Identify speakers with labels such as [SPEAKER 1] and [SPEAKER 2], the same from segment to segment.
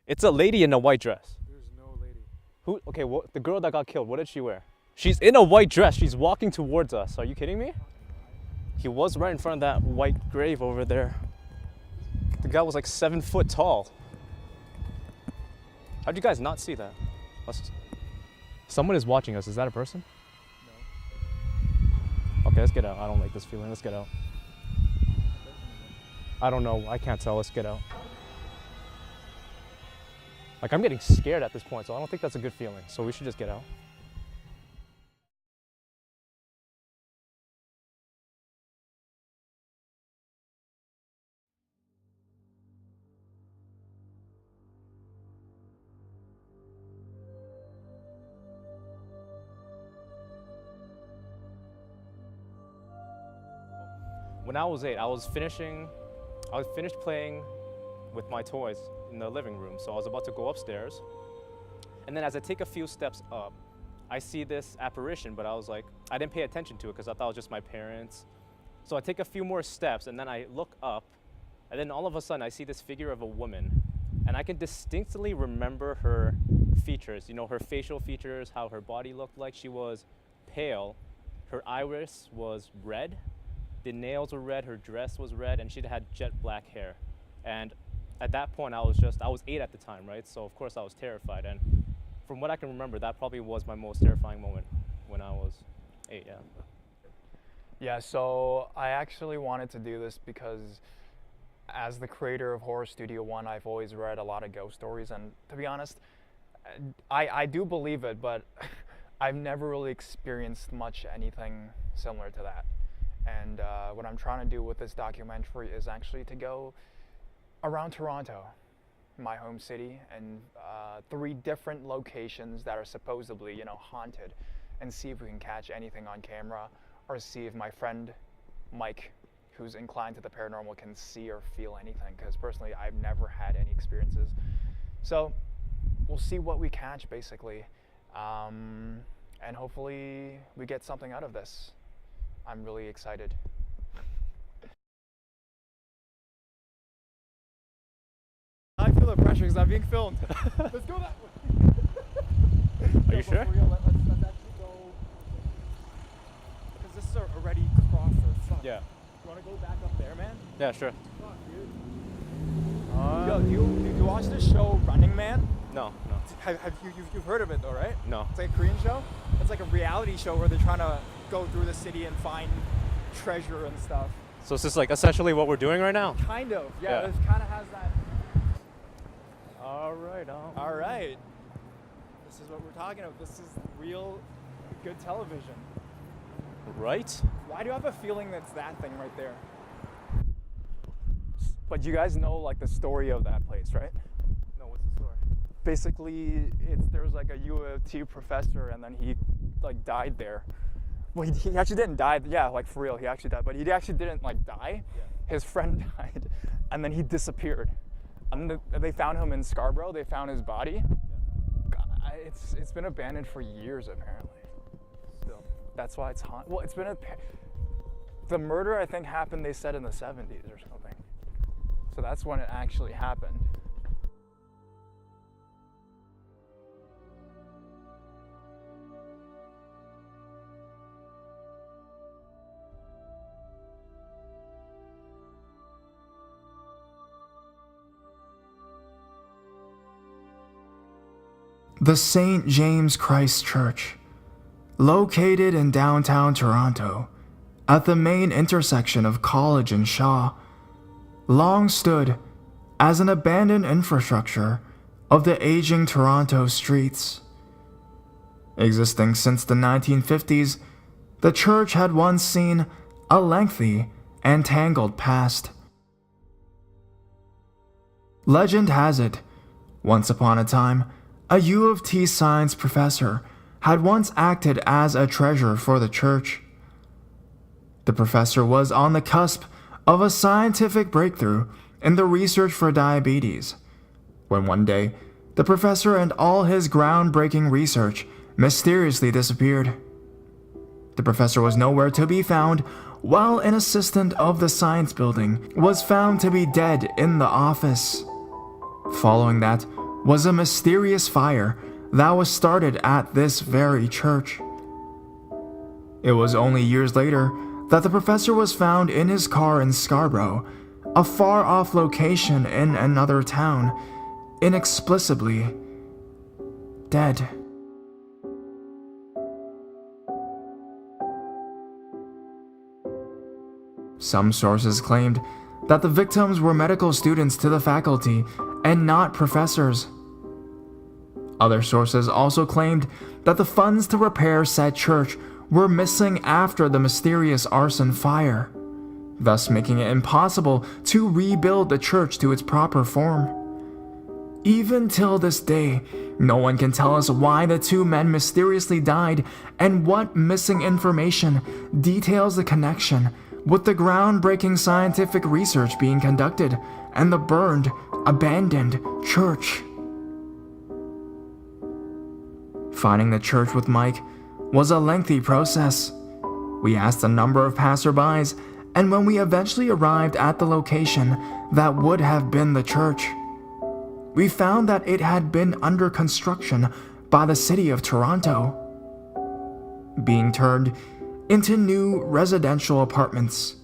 [SPEAKER 1] It's a lady in a white dress.
[SPEAKER 2] There's no lady.
[SPEAKER 1] Who? Okay, what? The girl that got killed. What did she wear? She's in a white dress. She's walking towards us. Are you kidding me? He was right in front of that white grave over there. The guy was like 7 foot tall. How'd you guys not see that? Someone is watching us. Is that a person?
[SPEAKER 2] No.
[SPEAKER 1] Okay, let's get out. I don't like this feeling. Let's get out. I don't know. I can't tell. Let's get out. Like, I'm getting scared at this point, so I don't think that's a good feeling. So we should just get out. When I was 8, I was finished playing with my toys in the living room. So I was about to go upstairs. And then as I take a few steps up, I see this apparition, but I was like, I didn't pay attention to it because I thought it was just my parents. So I take a few more steps and then I look up, and then all of a sudden I see this figure of a woman. And I can distinctly remember her features, you know, her facial features, how her body looked like. She was pale, her iris was red, the nails were red, her dress was red, and she had jet black hair. And at that point, I was 8 at the time, right? So of course I was terrified. And from what I can remember, that probably was my most terrifying moment when I was 8, yeah.
[SPEAKER 2] Yeah, so I actually wanted to do this because as the creator of Horror Studio One, I've always read a lot of ghost stories, and to be honest, I do believe it, but I've never really experienced much anything similar to that. And what I'm trying to do with this documentary is actually to go around Toronto, my home city, and 3 different locations that are supposedly, you know, haunted, and see if we can catch anything on camera, or see if my friend Mike, who's inclined to the paranormal, can see or feel anything, because personally I've never had any experiences. So we'll see what we catch, basically, and hopefully we get something out of this. I'm really excited. I feel the pressure because I'm being filmed. Let's go that way.
[SPEAKER 1] Are you sure?
[SPEAKER 2] For real, let's actually go. Because this is already Crawford. Fuck.
[SPEAKER 1] Yeah.
[SPEAKER 2] You want to go back up there, man?
[SPEAKER 1] Yeah, sure.
[SPEAKER 2] Fuck, dude. Yo, do you watch this show Running Man?
[SPEAKER 1] No.
[SPEAKER 2] Have you've heard of it though, right?
[SPEAKER 1] No.
[SPEAKER 2] It's like a Korean show. It's like a reality show where they're trying to go through the city and find treasure and stuff.
[SPEAKER 1] So is this like essentially what we're doing right now?
[SPEAKER 2] Kind of. Yeah.
[SPEAKER 1] Yeah.
[SPEAKER 2] It kind of has that.
[SPEAKER 1] All right.
[SPEAKER 2] All right. This is what we're talking about. This is real good television.
[SPEAKER 1] Right?
[SPEAKER 2] Why do I have a feeling that's that thing right there? But you guys know like the story of that place, right?
[SPEAKER 1] No, what's the story?
[SPEAKER 2] Basically, there was like a U of T professor, and then he like died there. Well, he actually didn't die. Yeah, like for real, he actually died. But he actually didn't like die. Yeah. His friend died, and then he disappeared. And they found him in Scarborough. They found his body. Yeah. God, it's been abandoned for years apparently. Still. That's why it's haunted. Well, the murder I think happened. They said in the 70s or something. So that's when it actually happened.
[SPEAKER 3] The St. James Christ Church, located in downtown Toronto, at the main intersection of College and Shaw, long stood as an abandoned infrastructure of the aging Toronto streets. Existing since the 1950s, the church had once seen a lengthy and tangled past. Legend has it, once upon a time, a U of T science professor had once acted as a treasurer for the church. The professor was on the cusp of a scientific breakthrough in the research for diabetes, when one day, the professor and all his groundbreaking research mysteriously disappeared. The professor was nowhere to be found, while an assistant of the science building was found to be dead in the office. Following that, was a mysterious fire that was started at this very church. It was only years later that the professor was found in his car in Scarborough, a far-off location in another town, inexplicably dead. Some sources claimed that the victims were medical students to the faculty and not professors. Other sources also claimed that the funds to repair said church were missing after the mysterious arson fire, thus making it impossible to rebuild the church to its proper form. Even till this day, no one can tell us why the two men mysteriously died and what missing information details the connection with the groundbreaking scientific research being conducted and the burned, abandoned church. Finding the church with Mike was a lengthy process. We asked a number of passerbys, and when we eventually arrived at the location that would have been the church, we found that it had been under construction by the city of Toronto, being turned into new residential apartments.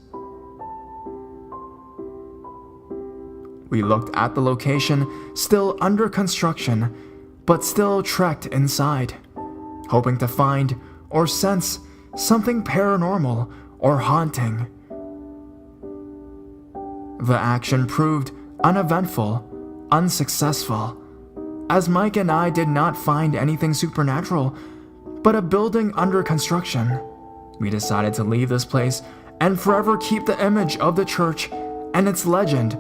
[SPEAKER 3] We looked at the location still under construction, but still trekked inside, hoping to find or sense something paranormal or haunting. The action proved uneventful, unsuccessful, as Mike and I did not find anything supernatural, but a building under construction. We decided to leave this place and forever keep the image of the church and its legend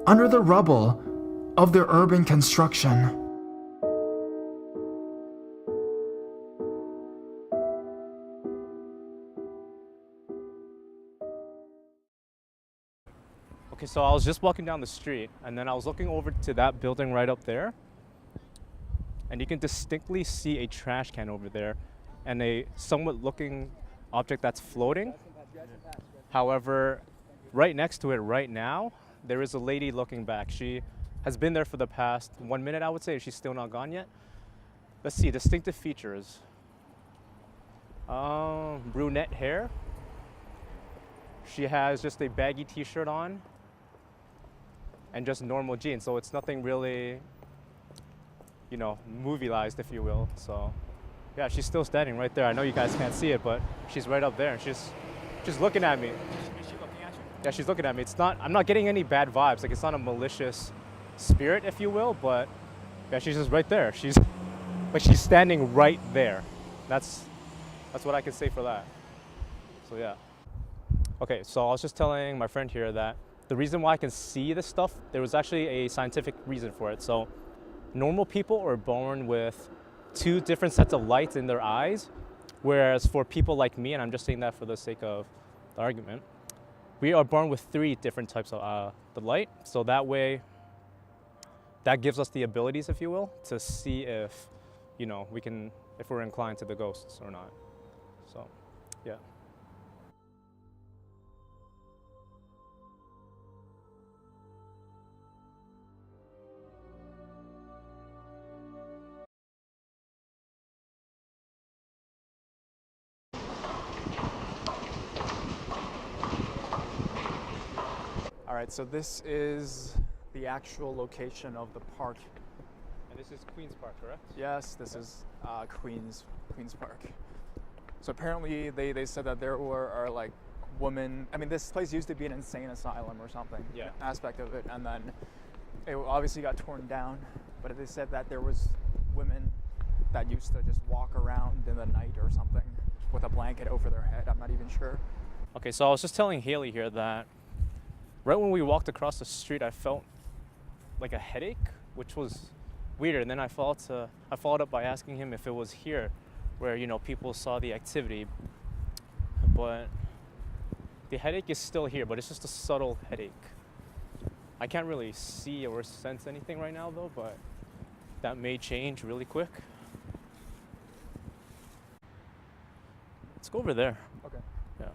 [SPEAKER 3] under the rubble of the urban construction.
[SPEAKER 1] Okay, so I was just walking down the street, and then I was looking over to that building right up there, and you can distinctly see a trash can over there and a somewhat looking object that's floating. However, right next to it right now, there is a lady looking back. She has been there for the past 1 minute, I would say. She's still not gone yet. Let's see, distinctive features. Brunette hair. She has just a baggy t-shirt on and just normal jeans, so it's nothing really, you know, movie-ized, if you will. So yeah, she's still standing right there. I know you guys can't see it, but she's right up there, and she's looking at me.
[SPEAKER 2] Is she looking at you?
[SPEAKER 1] Yeah, she's looking at me. I'm not getting any bad vibes. Like, it's not a malicious spirit, if you will, but yeah, she's just right there. She's standing right there. That's what I can say for that. So yeah. Okay, so I was just telling my friend here that the reason why I can see this stuff, there was actually a scientific reason for it. So normal people are born with 2 different sets of lights in their eyes, whereas for people like me, and I'm just saying that for the sake of the argument, we are born with 3 different types of the light. So that way, that gives us the abilities, if you will, to see if, you know, if we're inclined to the ghosts or not. So, yeah.
[SPEAKER 2] All right, so this is the actual location of the park.
[SPEAKER 1] And this is Queen's Park, correct?
[SPEAKER 2] Yes, this is Queen's Park. So apparently they said that there are like women. I mean, this place used to be an insane asylum or something.
[SPEAKER 1] Yeah.
[SPEAKER 2] Aspect of it, and then it obviously got torn down. But they said that there was women that used to just walk around in the night or something with a blanket over their head. I'm not even sure.
[SPEAKER 1] Okay, so I was just telling Haley here that right when we walked across the street, I felt like a headache, which was weird. And then I followed up by asking him if it was here where, you know, people saw the activity. But the headache is still here, but it's just a subtle headache. I can't really see or sense anything right now though, but that may change really quick. Let's go over there.
[SPEAKER 2] Okay.
[SPEAKER 1] Yeah.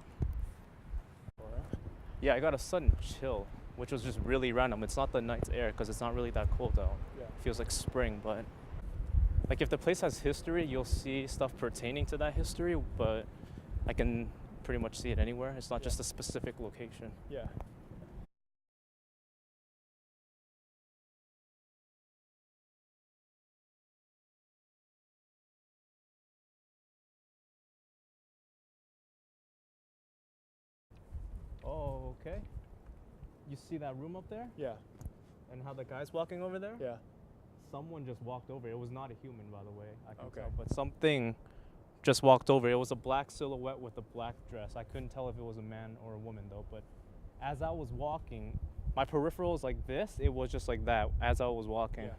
[SPEAKER 1] Yeah, I got a sudden chill which was just really random. It's not the night's air because it's not really that cold out.
[SPEAKER 2] Yeah.
[SPEAKER 1] It feels like spring, but like if the place has history, you'll see stuff pertaining to that history, but I can pretty much see it anywhere. It's not just a specific location.
[SPEAKER 2] Yeah.
[SPEAKER 1] Oh, okay. You see that room up there?
[SPEAKER 2] Yeah.
[SPEAKER 1] And how the guy's walking over there?
[SPEAKER 2] Yeah.
[SPEAKER 1] Someone just walked over. It was not a human, by the way. I can
[SPEAKER 2] Okay.
[SPEAKER 1] tell, but something just walked over. It was a black silhouette with a black dress. I couldn't tell if it was a man or a woman though, but as I was walking, my peripheral was like this. It was just like that as I was walking.
[SPEAKER 2] Yeah.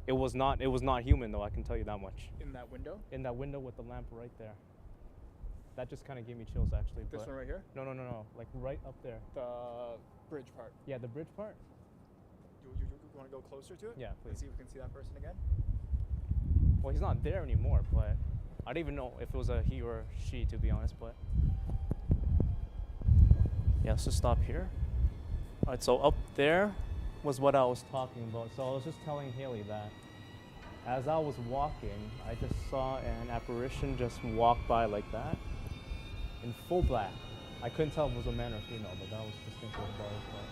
[SPEAKER 1] It was not human though, I can tell you that much.
[SPEAKER 2] In that window?
[SPEAKER 1] In that window with the lamp right there. That just kind of gave me chills actually.
[SPEAKER 2] This
[SPEAKER 1] but
[SPEAKER 2] one right here?
[SPEAKER 1] No. Like right up there.
[SPEAKER 2] The bridge part.
[SPEAKER 1] Yeah, the bridge part.
[SPEAKER 2] You want to go closer to it?
[SPEAKER 1] Yeah, please.
[SPEAKER 2] Let's see if we can see that person again.
[SPEAKER 1] Well, he's not there anymore, but I don't even know if it was a he or she, to be honest, but yeah, let's just stop here. All right, so up there was what I was talking about. So I was just telling Haley that as I was walking, I just saw an apparition just walk by like that in full black. I couldn't tell if it was a man or female, but that was distinctly what it was.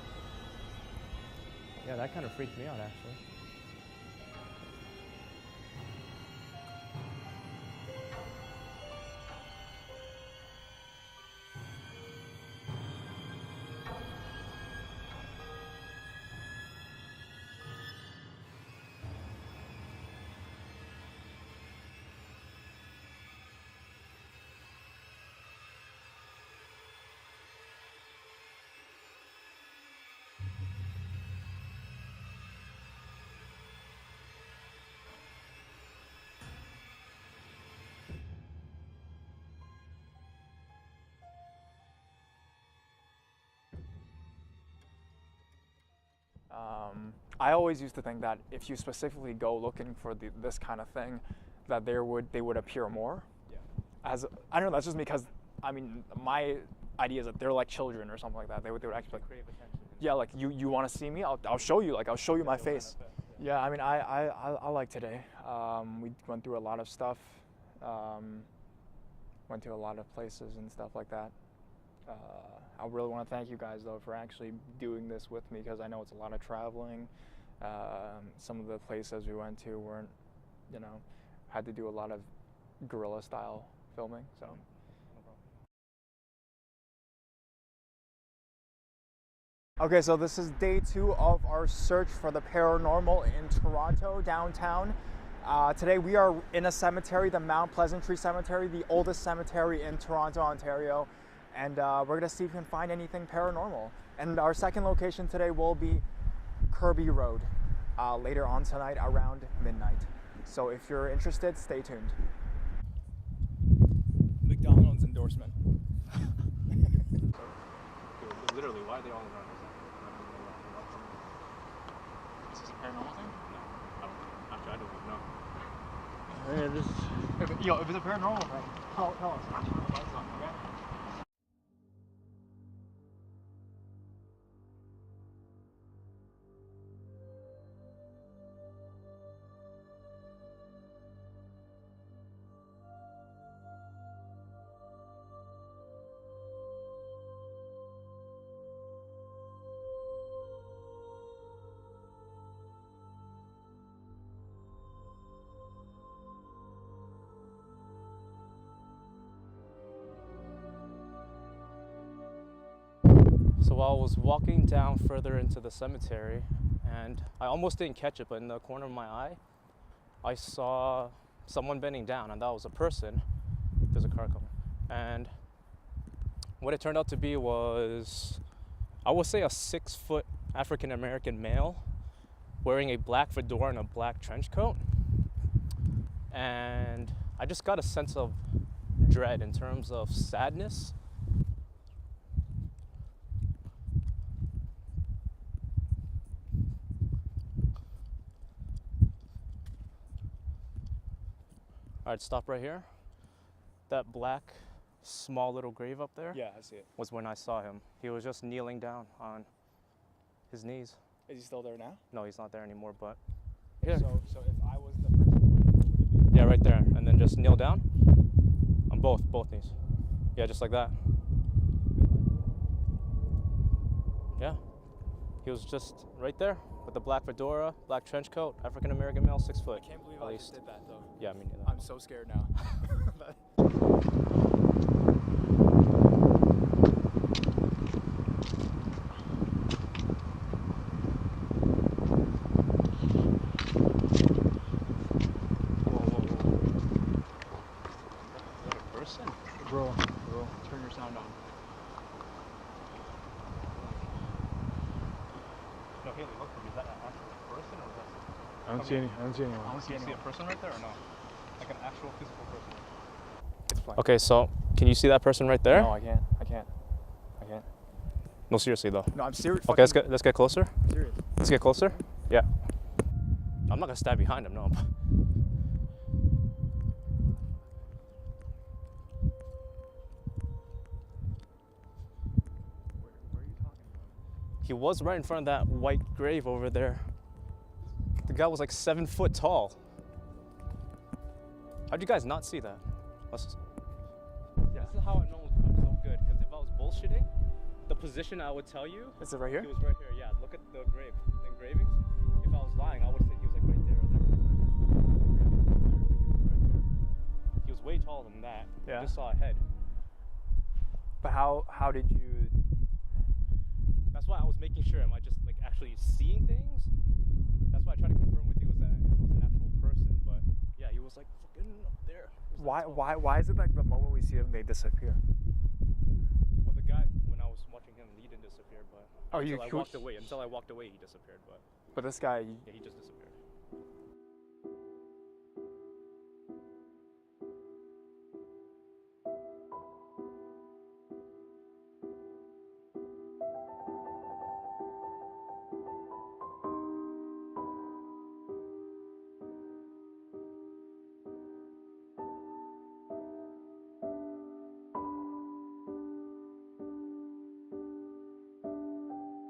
[SPEAKER 1] Yeah, that kind of freaked me out actually.
[SPEAKER 2] I always used to think that if you specifically go looking for this kind of thing, that they would appear more.
[SPEAKER 1] Yeah.
[SPEAKER 2] As I don't know, that's just because I mean my idea is that they're like children or something like that. They would actually like,
[SPEAKER 1] Crave attention.
[SPEAKER 2] yeah, like you want to see me? I'll show you. Like I'll show you my face. Yeah, I mean I like today. We went through a lot of stuff. Went to a lot of places and stuff like that. I really want to thank you guys though for actually doing this with me because I know it's a lot of traveling. Some of the places we went to weren't, had to do a lot of guerrilla style filming. So. Okay, so this is day 2 of our search for the paranormal in Toronto, downtown. Today we are in a cemetery, the Mount Pleasantry Cemetery, the oldest cemetery in Toronto, Ontario. And we're gonna see if we can find anything paranormal. And our second location today will be Kirby Road, later on tonight around midnight. So if you're interested, stay tuned. McDonald's endorsement.
[SPEAKER 1] Literally, why are they all around us?
[SPEAKER 2] Is this a paranormal thing?
[SPEAKER 1] No, I don't even know.
[SPEAKER 2] Yo, if it's a paranormal thing, tell us. Okay?
[SPEAKER 1] So while I was walking down further into the cemetery, and I almost didn't catch it, but in the corner of my eye, I saw someone bending down, and that was a person. There's a car coming. And what it turned out to be was, I would say, a 6-foot African-American male wearing a black fedora and a black trench coat. And I just got a sense of dread in terms of sadness. All right, stop right here. That black, small little grave up there
[SPEAKER 2] Yeah, I see it.
[SPEAKER 1] was when I saw him. He was just kneeling down on his knees.
[SPEAKER 2] Is he still there now?
[SPEAKER 1] No, he's not there anymore, but
[SPEAKER 2] So
[SPEAKER 1] yeah.
[SPEAKER 2] if I was the person, what would it be?
[SPEAKER 1] Yeah, right there. And then just kneel down on both knees. Yeah, just like that. Yeah. He was just right there with the black fedora, black trench coat, African American male, 6 foot.
[SPEAKER 2] I can't believe
[SPEAKER 1] at
[SPEAKER 2] I
[SPEAKER 1] least.
[SPEAKER 2] just did that though.
[SPEAKER 1] Yeah, me neither.
[SPEAKER 2] I'm so scared now. Bro, turn your sound on.
[SPEAKER 1] No, Haley, look for me. Is that an actual person or is that?
[SPEAKER 4] I don't see any. I don't see anyone.
[SPEAKER 2] I don't see
[SPEAKER 1] Do you see a
[SPEAKER 2] anyone.
[SPEAKER 1] person right there or no? Like an actual physical person? It's fine. Okay, so can you see that person right there?
[SPEAKER 2] No, I can't.
[SPEAKER 1] No, seriously though.
[SPEAKER 2] No, I'm serious.
[SPEAKER 1] Okay, let's get closer.
[SPEAKER 2] Serious.
[SPEAKER 1] Let's get closer. Yeah. I'm not gonna stand behind him, no.
[SPEAKER 2] Where are you talking about?
[SPEAKER 1] He was right in front of that white grave over there. The guy was like 7 foot tall. How'd you guys not see that? This is how I know I'm so good. Because if I was bullshitting, the position I would tell you,
[SPEAKER 2] Is it right here?
[SPEAKER 1] he was right here. Yeah, look at the engravings. If I was lying, I would have said he was like right there or there. He was way taller than that.
[SPEAKER 2] Yeah.
[SPEAKER 1] I just saw a head.
[SPEAKER 2] But how did you?
[SPEAKER 1] That's why I was making sure. Am I just like actually seeing things? That's why I tried to confirm with you was that if it was an actual person. But yeah, he was like fucking up there. He was that tall.
[SPEAKER 2] Why is it like the moment we see them they disappear?
[SPEAKER 1] Well, the guy when I was watching him, he didn't disappear, but
[SPEAKER 2] Oh,
[SPEAKER 1] until I walked away, he disappeared. But
[SPEAKER 2] But this guy.
[SPEAKER 1] yeah, he just disappeared.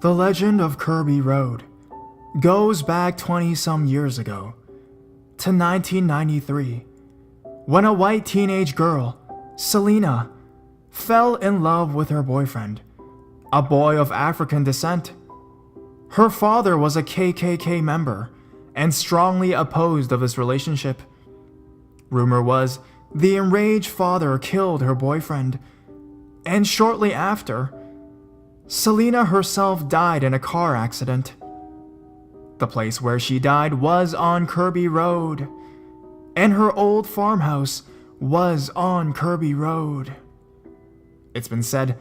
[SPEAKER 3] The legend of Kirby Road goes back 20-some years ago to 1993, when a white teenage girl, Selena, fell in love with her boyfriend, a boy of African descent. Her father was a KKK member and strongly opposed of this relationship. Rumor was the enraged father killed her boyfriend, and shortly after, Selena herself died in a car accident. The place where she died was on Kirby Road, and her old farmhouse was on Kirby Road. It's been said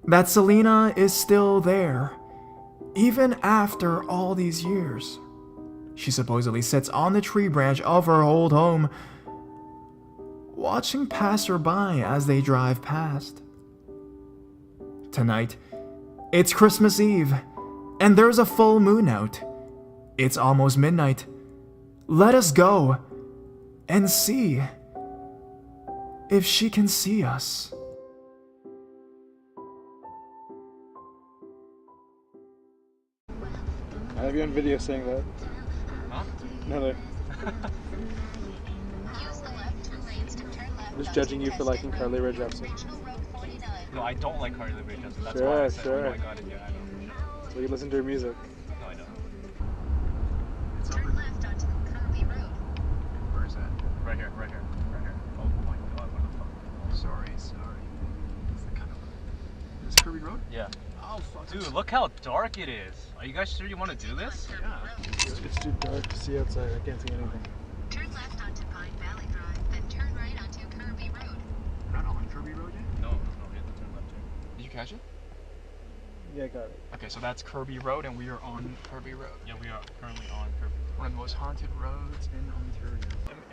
[SPEAKER 3] that Selena is still there, even after all these years. She supposedly sits on the tree branch of her old home, watching passerby as they drive past. Tonight, it's Christmas Eve, and there's a full moon out. It's almost midnight. Let us go and see if she can see us.
[SPEAKER 4] I have you on video saying that.
[SPEAKER 1] Huh?
[SPEAKER 4] No. Just judging you for liking Carly Rae Jepsen.
[SPEAKER 1] No, I don't like Carly Rae Jepsen. That's
[SPEAKER 4] Sure,
[SPEAKER 1] why I said,
[SPEAKER 4] sure.
[SPEAKER 1] oh my god, yeah, I know.
[SPEAKER 4] So you listen to her music.
[SPEAKER 1] No, I don't.
[SPEAKER 5] Turn left onto Kirby Road.
[SPEAKER 1] Where is that? Right here. Oh my god, what the fuck? Sorry.
[SPEAKER 2] Is this Kirby Road?
[SPEAKER 1] Yeah.
[SPEAKER 2] Oh fuck.
[SPEAKER 1] Dude, look how dark it is. Are you guys sure you want to do this?
[SPEAKER 2] Yeah.
[SPEAKER 4] It's too dark to see outside. I can't see anything.
[SPEAKER 5] Turn left onto Pine Valley Drive, then turn right onto Kirby Road.
[SPEAKER 2] We're not on Kirby Road yet?
[SPEAKER 1] No, we have to turn left here.
[SPEAKER 2] Did you catch it?
[SPEAKER 4] Yeah, I got it.
[SPEAKER 2] Okay, so that's Kirby Road, and we are on Kirby Road.
[SPEAKER 1] Yeah, we are currently on Kirby.
[SPEAKER 2] One of the most haunted roads in Ontario.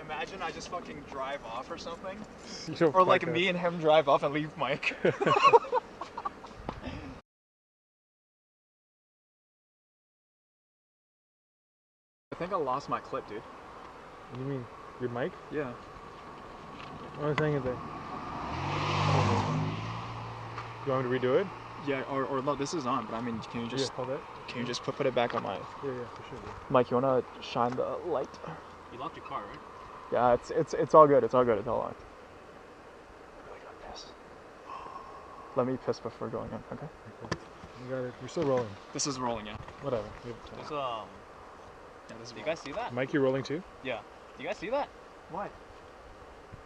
[SPEAKER 2] Imagine I just fucking drive off or something. Or like me and him drive off and leave Mike. I think I lost my clip, dude.
[SPEAKER 4] What do you mean? Your mic?
[SPEAKER 2] Yeah.
[SPEAKER 4] What was I saying there? You want me to redo it?
[SPEAKER 2] Yeah, or no, this is on, but I mean, can you just
[SPEAKER 4] hold it.
[SPEAKER 2] can you just put it back on my?
[SPEAKER 4] Yeah, for sure. Dude.
[SPEAKER 2] Mike, you wanna shine the light?
[SPEAKER 1] You locked your car, right?
[SPEAKER 2] Yeah, it's all good. It's all good. It's all locked. I really gotta piss. Let me piss before going in, okay?
[SPEAKER 4] You got it. We're still rolling.
[SPEAKER 2] This is rolling, yeah.
[SPEAKER 4] Whatever. We have time.
[SPEAKER 1] There's
[SPEAKER 2] Yeah, this is
[SPEAKER 1] do you guys see that?
[SPEAKER 4] Mike, you rolling too?
[SPEAKER 1] Yeah. Do you guys see that?
[SPEAKER 2] What?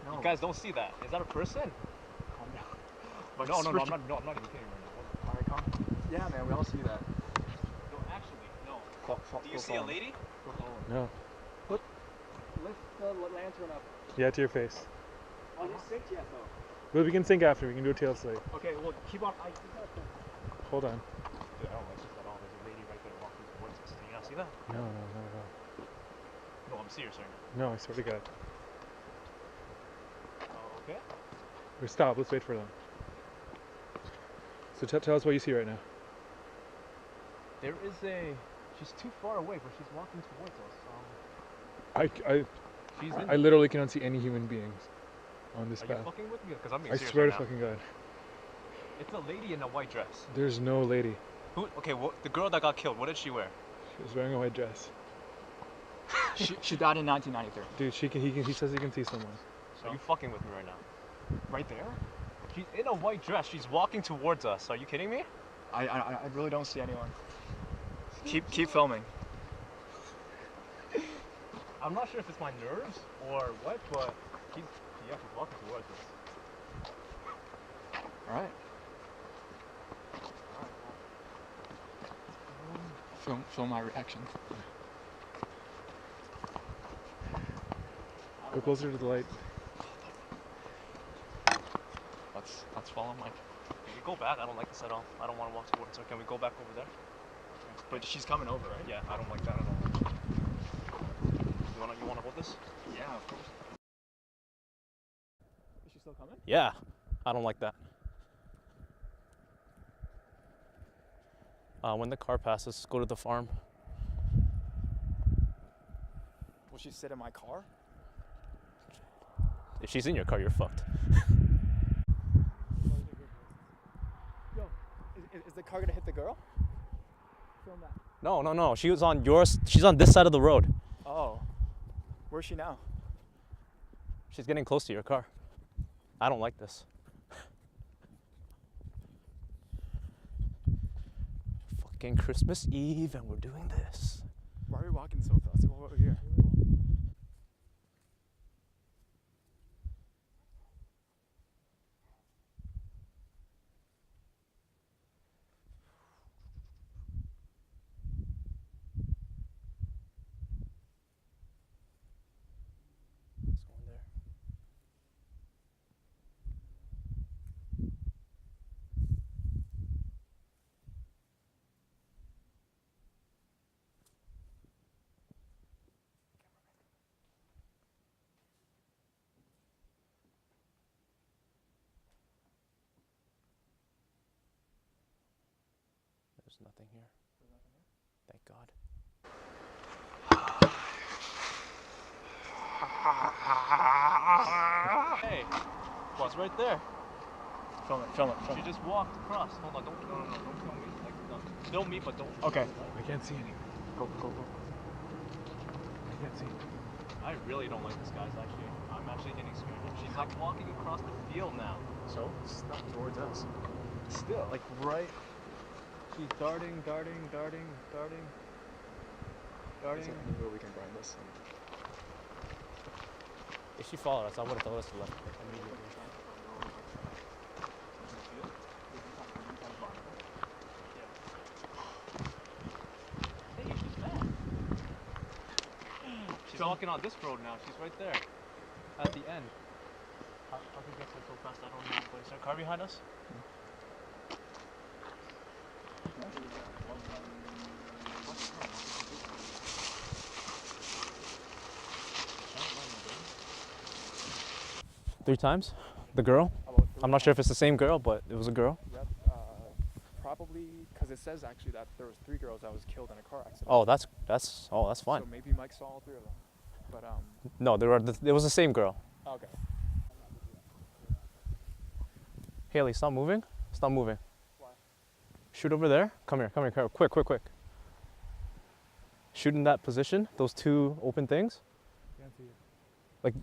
[SPEAKER 2] No.
[SPEAKER 1] You guys don't see that. Is that a person?
[SPEAKER 2] Calm down.
[SPEAKER 1] No,
[SPEAKER 2] Mike's
[SPEAKER 1] I'm not.
[SPEAKER 2] freaking-
[SPEAKER 1] No, I'm not even kidding right
[SPEAKER 2] Alright, calm. Yeah, man, we all see that.
[SPEAKER 1] now. No, actually, no. Do you see a lady?
[SPEAKER 4] No.
[SPEAKER 1] Lift the lantern up.
[SPEAKER 4] Yeah, to your face.
[SPEAKER 1] Oh, you synced yet though?
[SPEAKER 4] But we can sync after. We can do a tail slate.
[SPEAKER 1] Okay, well keep on.
[SPEAKER 4] Hold on.
[SPEAKER 1] Dude, I don't like this at all. There's a lady right there walking towards us. Do you not see that?
[SPEAKER 4] No, not at all.
[SPEAKER 1] No, I'm serious right now.
[SPEAKER 4] No, I swear to God.
[SPEAKER 1] Oh, okay.
[SPEAKER 4] Or stop. Let's wait for them. So tell us what you see right now.
[SPEAKER 1] There is a. She's too far away, but she's walking towards us. She's in.
[SPEAKER 4] I literally cannot see any human beings on this
[SPEAKER 1] Are you
[SPEAKER 4] path.
[SPEAKER 1] fucking with me? Because I'm being
[SPEAKER 4] I
[SPEAKER 1] serious
[SPEAKER 4] swear
[SPEAKER 1] right
[SPEAKER 4] to
[SPEAKER 1] now.
[SPEAKER 4] fucking God.
[SPEAKER 1] It's a lady in a white dress.
[SPEAKER 4] There's no lady.
[SPEAKER 1] Who? Okay, the girl that got killed. What did she wear?
[SPEAKER 4] She was wearing a white dress.
[SPEAKER 2] She died in 1993.
[SPEAKER 4] Dude, he says he can see someone.
[SPEAKER 1] Are you fucking with me right now?
[SPEAKER 2] Right there?
[SPEAKER 1] She's in a white dress. She's walking towards us. Are you kidding me?
[SPEAKER 2] I really don't see anyone. Keep filming.
[SPEAKER 1] I'm not sure if it's my nerves or what, but she's walking towards us.
[SPEAKER 2] All right. Film my reaction.
[SPEAKER 4] Go closer to the light.
[SPEAKER 2] Let's follow Mike.
[SPEAKER 1] Can we go back? I don't like this at all. I don't want to walk towards her. Can we go back over there?
[SPEAKER 2] But she's coming over, right?
[SPEAKER 1] Yeah, I don't like that at all. You wanna hold this?
[SPEAKER 2] Yeah, of course. Is she still coming?
[SPEAKER 1] Yeah, I don't like that. When the car passes, go to the farm.
[SPEAKER 2] Will she sit in my car?
[SPEAKER 1] If she's in your car, you're fucked.
[SPEAKER 2] Yo, is the car gonna hit the girl? Film that.
[SPEAKER 1] No. She was on yours. She's on this side of the road.
[SPEAKER 2] Oh. Where's she now?
[SPEAKER 1] She's getting close to your car. I don't like this. Fucking Christmas Eve, and we're doing this.
[SPEAKER 2] Why are we walking so fast? Go over here.
[SPEAKER 1] Let's go in there. There's nothing here. Thank God. Hey, she's right there.
[SPEAKER 2] Film it.
[SPEAKER 1] She just walked across. Hold on, don't film me. Like, no, film me, but don't.
[SPEAKER 2] Okay.
[SPEAKER 4] I can't see anything.
[SPEAKER 2] Go.
[SPEAKER 4] I can't see anything.
[SPEAKER 1] I really don't like this, guys. Actually, I'm actually getting scared. She's like walking across the field now.
[SPEAKER 2] So? Stop towards us.
[SPEAKER 1] Still, like right. She's darting.
[SPEAKER 2] Is there any way we can grind this?
[SPEAKER 1] If she followed us, I would have told us to left immediately. Hey, she's back. She's walking on this road now. She's right there at the end. How did we get there so fast? I don't know. But is there a car behind us? Three times? The girl? I'm not sure if it's the same girl, but it was a girl.
[SPEAKER 2] Yep. Probably because it says actually that there was 3 girls that was killed in a car accident.
[SPEAKER 1] Oh, that's fine.
[SPEAKER 2] So maybe Mike saw all 3 of them. But
[SPEAKER 1] No, it was the same girl.
[SPEAKER 2] okay.
[SPEAKER 1] Haley, stop moving. Stop moving.
[SPEAKER 2] Why?
[SPEAKER 1] Shoot over there. Come here, come here, come here. Quick, quick, quick. Shoot in that position, those two open things.
[SPEAKER 4] Can't see it.
[SPEAKER 1] Like,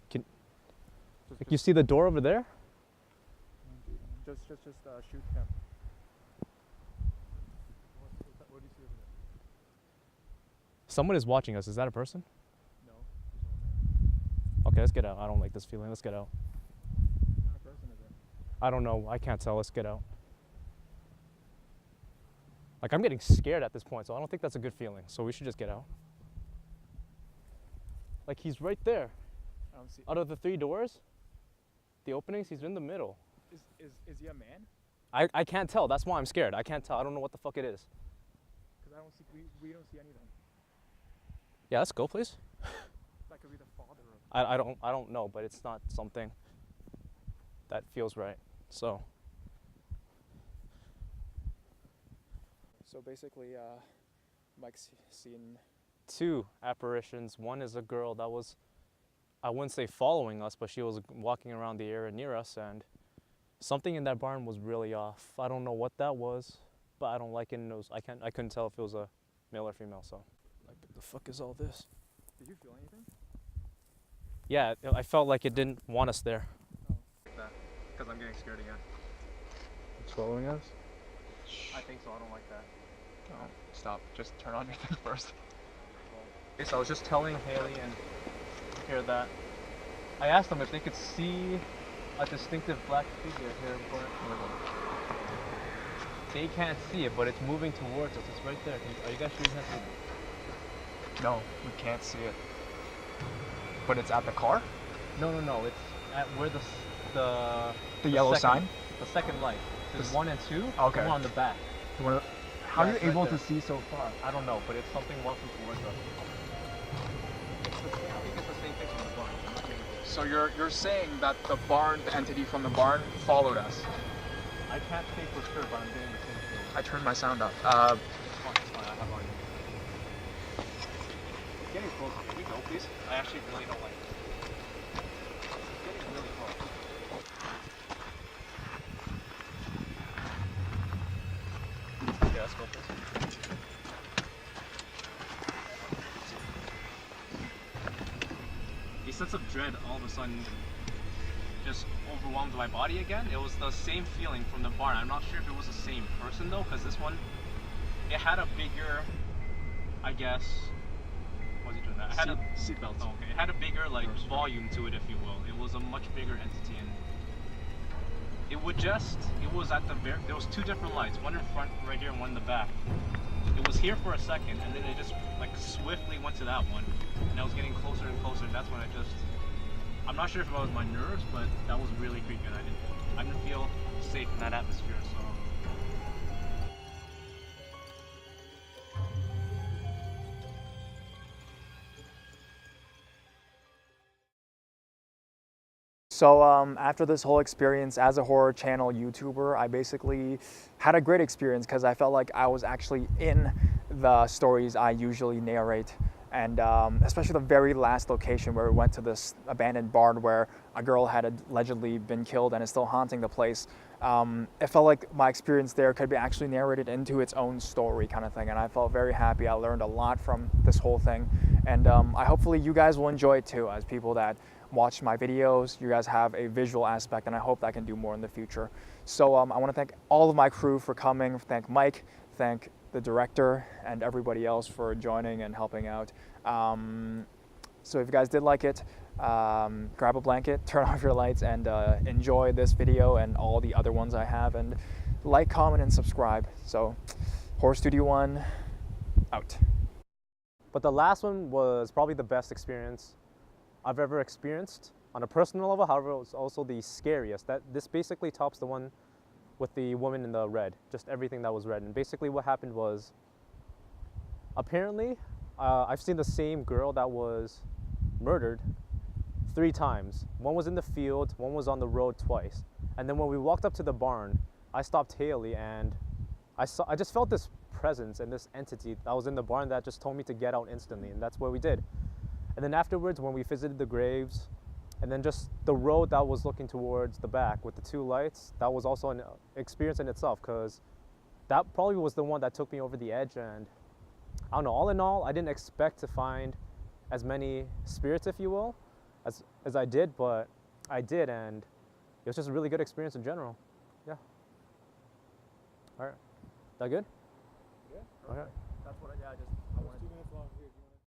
[SPEAKER 1] like you see the door over there?
[SPEAKER 2] Just shoot him.
[SPEAKER 4] What do you see over there?
[SPEAKER 1] Someone is watching us. Is that a person?
[SPEAKER 4] No.
[SPEAKER 1] Okay, let's get out. I don't like this feeling. Let's get out.
[SPEAKER 2] What kind of person is it?
[SPEAKER 1] I don't know. I can't tell. Let's get out. Like, I'm getting scared at this point, so I don't think that's a good feeling. So we should just get out. Like, he's right there.
[SPEAKER 2] I don't see.
[SPEAKER 1] Out of the 3 doors, the openings, he's in the middle.
[SPEAKER 2] Is he a man?
[SPEAKER 1] I can't tell. That's why I'm scared. I can't tell. I don't know what the fuck it is.
[SPEAKER 2] Because I don't see. We don't see anything.
[SPEAKER 1] Yeah, let's go, please.
[SPEAKER 2] That could be the father of.
[SPEAKER 1] I don't know, but it's not something that feels right. So
[SPEAKER 2] Basically, Mike's seen.
[SPEAKER 1] 2 apparitions. One is a girl that was, I wouldn't say following us, but she was walking around the area near us, and something in that barn was really off. I don't know what that was, but I don't like it. I couldn't tell if it was a male or female. So, like, what the fuck is all this?
[SPEAKER 2] Did you feel anything?
[SPEAKER 1] Yeah, I felt like it didn't want us there.
[SPEAKER 2] Because I'm getting scared again.
[SPEAKER 4] It's following us?
[SPEAKER 1] I think so. I don't like that.
[SPEAKER 2] No, stop. Just turn on your thing first.
[SPEAKER 1] Okay, so I was just telling Haley and here that I asked them if they could see a distinctive black figure here, but they can't see it, but it's moving towards us. It's right there. Are you guys sure you can't see it?
[SPEAKER 2] No, we can't see it. But it's at the car?
[SPEAKER 1] No. It's at where
[SPEAKER 2] The yellow
[SPEAKER 1] second-
[SPEAKER 2] sign?
[SPEAKER 1] The second light. There's
[SPEAKER 2] This-
[SPEAKER 1] 1 and 2.
[SPEAKER 2] Okay.
[SPEAKER 1] The one on the back.
[SPEAKER 2] How are
[SPEAKER 1] Yeah,
[SPEAKER 2] you
[SPEAKER 1] it's right
[SPEAKER 2] able
[SPEAKER 1] there.
[SPEAKER 2] to see so far?
[SPEAKER 1] I don't know, but it's something walking towards us. I think it's the same thing from the barn. I'm not getting it.
[SPEAKER 2] So you're saying that the barn, the entity from the barn, followed us?
[SPEAKER 1] I can't say for sure, but I'm getting the same feeling.
[SPEAKER 2] I turned my sound up.
[SPEAKER 1] It's fine, I have on. It's getting closer. Can we go, please? I actually really don't like it. It's getting really close. Yeah, let's go, please. A sense of dread all of a sudden just overwhelmed my body again. It was the same feeling from the barn. I'm not sure if it was the same person though, because this one, it had a bigger, I guess, what was he doing that? It had a
[SPEAKER 2] Seatbelt.
[SPEAKER 1] oh, okay. It had a bigger like volume to it, if you will. It was a much bigger entity, and it was at the very, there was 2 different lights, one in front right here and one in the back. It was here for a second, and then it just like swiftly went to that one, and I was getting closer and closer, and that's when I'm not sure if it was my nerves, but that was really creepy, and I didn't feel safe in that atmosphere, so.
[SPEAKER 2] So after this whole experience as a horror channel YouTuber, I basically had a great experience because I felt like I was actually in the stories I usually narrate. And especially the very last location where we went to this abandoned barn where a girl had allegedly been killed and is still haunting the place. It felt like my experience there could be actually narrated into its own story kind of thing. And I felt very happy. I learned a lot from this whole thing. And I hopefully you guys will enjoy it too, as people that watch my videos. You guys have a visual aspect, and I hope that I can do more in the future. So I want to thank all of my crew for coming. Thank Mike, thank the director, and everybody else for joining and helping out. So if you guys did like it, grab a blanket, turn off your lights, and enjoy this video and all the other ones I have, and like, comment, and subscribe. So Horror Studio 1 out.
[SPEAKER 1] But the last one was probably the best experience I've ever experienced on a personal level. However, it was also the scariest. This basically tops the one with the woman in the red, just everything that was red. And basically what happened was, apparently, I've seen the same girl that was murdered 3 times. One was in the field, one was on the road twice. And then when we walked up to the barn, I stopped Haley, and I just felt this presence and this entity that was in the barn that just told me to get out instantly, and that's what we did. And then afterwards, when we visited the graves, and then just the road that was looking towards the back with the 2 lights, that was also an experience in itself, because that probably was the one that took me over the edge. And I don't know, all in all, I didn't expect to find as many spirits, if you will, as I did, but I did, and it was just a really good experience in general. Yeah. All right. That good?
[SPEAKER 4] Yeah.
[SPEAKER 1] Okay.
[SPEAKER 2] That's what I just
[SPEAKER 4] It was 2 minutes long here. Do you